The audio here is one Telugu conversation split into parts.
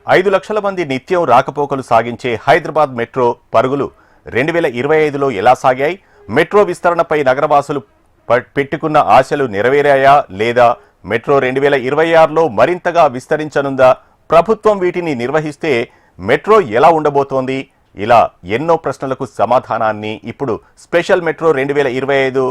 5 లక్షల మంది నిత్యం రాకపోకలు సాగించే హైదరాబాద్ మెట్రో పరుగులు 2025లో ఎలా సాగాయి? మెట్రో విస్తరణపై నగరవాసులు పెట్టుకున్న ఆశలు నెరవేరాయా లేదా? మెట్రో 2026లో మరింతగా విస్తరించనుందా? ప్రభుత్వం వీటిని నిర్వహిస్తే మెట్రో ఎలా ఉండబోతోంది? ఇలా ఎన్నో ప్రశ్నలకు సమాధానాన్ని ఇప్పుడు స్పెషల్ మెట్రో 2025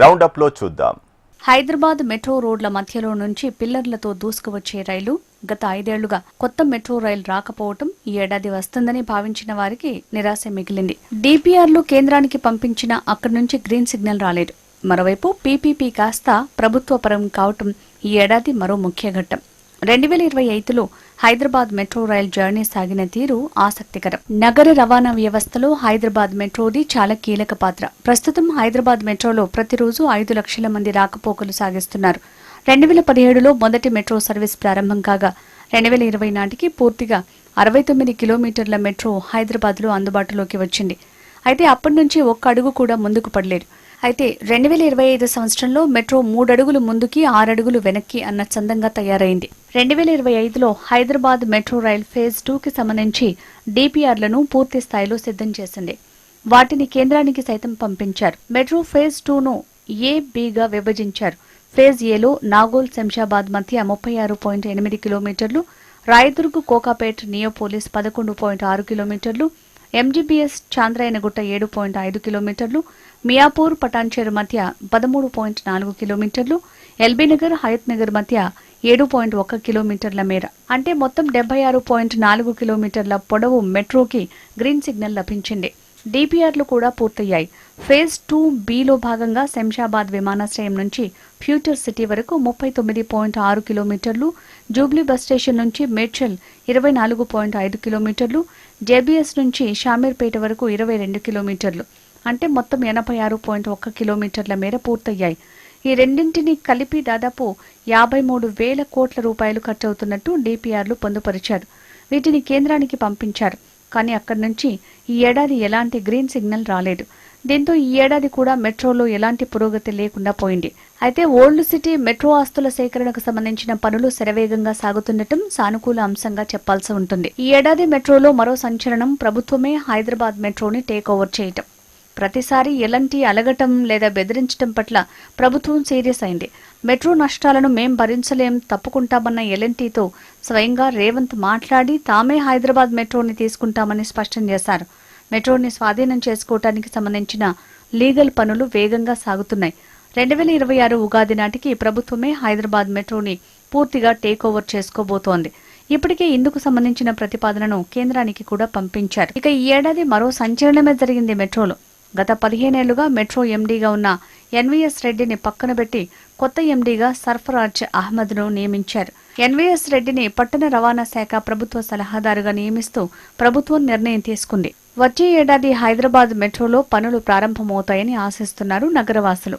రౌండప్లో చూద్దాం. హైదరాబాద్ మెట్రో రోడ్ల మధ్యలో నుంచి పిల్లర్లతో దూసుకువచ్చే రైలు గత 5 ఏళ్లుగా కొత్త మెట్రో రైలు రాకపోవటం ఈ ఏడాది వస్తుందని భావించిన వారికి నిరాశ మిగిలింది. డిపిఆర్లు కేంద్రానికి పంపించినా అక్కడి నుంచి గ్రీన్ సిగ్నల్ రాలేదు. మరోవైపు పీపీపీ కాస్త ప్రభుత్వ పరం కావటం ఈ ఏడాది మరో ముఖ్య ఘట్టం. 2025లో హైదరాబాద్ మెట్రో రైల్ జర్నీ సాగిన తీరు ఆసక్తికరం. నగర రవాణా వ్యవస్థలో హైదరాబాద్ మెట్రోది చాలా కీలక పాత్ర. ప్రస్తుతం హైదరాబాద్ మెట్రోలో ప్రతిరోజు 5 లక్షల మంది రాకపోకలు సాగిస్తున్నారు. 2017లో మొదటి మెట్రో సర్వీస్ ప్రారంభం కాగా 2020 నాటికి పూర్తిగా 69 కిలోమీటర్ల మెట్రో హైదరాబాద్లో అందుబాటులోకి వచ్చింది. అయితే అప్పటి నుంచి ఒక్క అడుగు కూడా ముందుకు పడలేదు. అయితే 2025 సంవత్సరంలో మెట్రో 3 అడుగులు ముందుకి 6 అడుగులు వెనక్కి అన్న చందంగా తయారైంది. 2025లో హైదరాబాద్ మెట్రో రైల్ ఫేజ్ 2కి సంబంధించి డిపిఆర్లను పూర్తి స్థాయిలో సిద్ధం చేసింది. వాటిని కేంద్రానికి సైతం పంపించారు. మెట్రో ఫేజ్ 2ను ఏ, బిగా విభజించారు. ఫేజ్ ఏలో నాగోల్ శంషాబాద్ మధ్య 36.8 కిలోమీటర్లు, రాయదుర్గ్ కోకాపేట్ నియోపోలిస్ 11.6 కిలోమీటర్లు, ఎంజీబీఎస్ చాంద్రాయనగుట్ట 7.5 కిలోమీటర్లు, మియాపూర్ పటాన్చేరు మధ్య 13.4 కిలోమీటర్లు, ఎల్బీనగర్ హయత్ నగర్ మధ్య 7.1 కిలోమీటర్ల మేర అంటే మొత్తం 76.4 కిలోమీటర్ల పొడవు మెట్రోకి గ్రీన్ సిగ్నల్ లభించింది. డిపిఆర్లు కూడా పూర్తయ్యాయి. ఫేజ్ 2బిలో భాగంగా శంషాబాద్ విమానాశ్రయం నుంచి ఫ్యూచర్ సిటీ వరకు 39.6 కిలోమీటర్లు, జూబ్లీ బస్ స్టేషన్ నుంచి మేడ్చల్ 24.5 కిలోమీటర్లు, జేబీఎస్ నుంచి షామీర్పేట వరకు 22 కిలోమీటర్లు అంటే మొత్తం 86.1 కిలోమీటర్ల మేర పూర్తయ్యాయి. ఈ రెండింటినీ కలిపి దాదాపు 53,000 కోట్ల రూపాయలు ఖర్చవుతున్నట్టు డిపిఆర్లు పొందుపరిచారు. వీటిని కేంద్రానికి పంపించారు. కానీ అక్కడి నుంచి ఈ ఏడాది ఎలాంటి గ్రీన్ సిగ్నల్ రాలేదు. దీంతో ఈ ఏడాది కూడా మెట్రోలో ఎలాంటి పురోగతి లేకుండా పోయింది. అయితే ఓల్డ్ సిటీ మెట్రో ఆస్తుల సేకరణకు సంబంధించిన పనులు శరవేగంగా సాగుతుండటం సానుకూల అంశంగా చెప్పాల్సి ఉంటుంది. ఈ ఏడాది మెట్రోలో మరో సంచలనం ప్రభుత్వమే హైదరాబాద్ మెట్రోని టేక్ ఓవర్ చేయటం. ప్రతిసారి ఎలాంటి అలగటం లేదా బెదిరించడం పట్ల ప్రభుత్వం సీరియస్ అయింది. మెట్రో నష్టాలను మేం భరించలేం, తప్పుకుంటామన్న ఎల్ఎన్టీతో స్వయంగా రేవంత్ మాట్లాడి తామే హైదరాబాద్ మెట్రోని తీసుకుంటామని స్పష్టం చేశారు. మెట్రోని స్వాధీనం చేసుకోవటానికి సంబంధించిన లీగల్ పనులు వేగంగా సాగుతున్నాయి. 2026 ఉగాది నాటికి ప్రభుత్వమే హైదరాబాద్ మెట్రోని పూర్తిగా టేక్ ఓవర్ చేసుకోబోతోంది. ఇప్పటికే ఇందుకు సంబంధించిన ప్రతిపాదనను కేంద్రానికి కూడా పంపించారు. ఇక ఈ ఏడాది మరో సంచలనమే జరిగింది మెట్రోలో. గత 15 ఏళ్లుగా మెట్రో ఎండీగా ఉన్న ఎన్వీఎస్ రెడ్డిని పక్కన పెట్టి కొత్త ఎండీగా సర్ఫరాజ్ అహ్మద్ను నియమించారు. ఎన్వీఎస్ రెడ్డిని పట్టణ రవాణా శాఖ ప్రభుత్వ సలహాదారుగా నియమిస్తూ ప్రభుత్వం నిర్ణయం తీసుకుంది. వచ్చే ఏడాది హైదరాబాద్ మెట్రోలో పనులు ప్రారంభమవుతాయని ఆశిస్తున్నారు నగరవాసులు.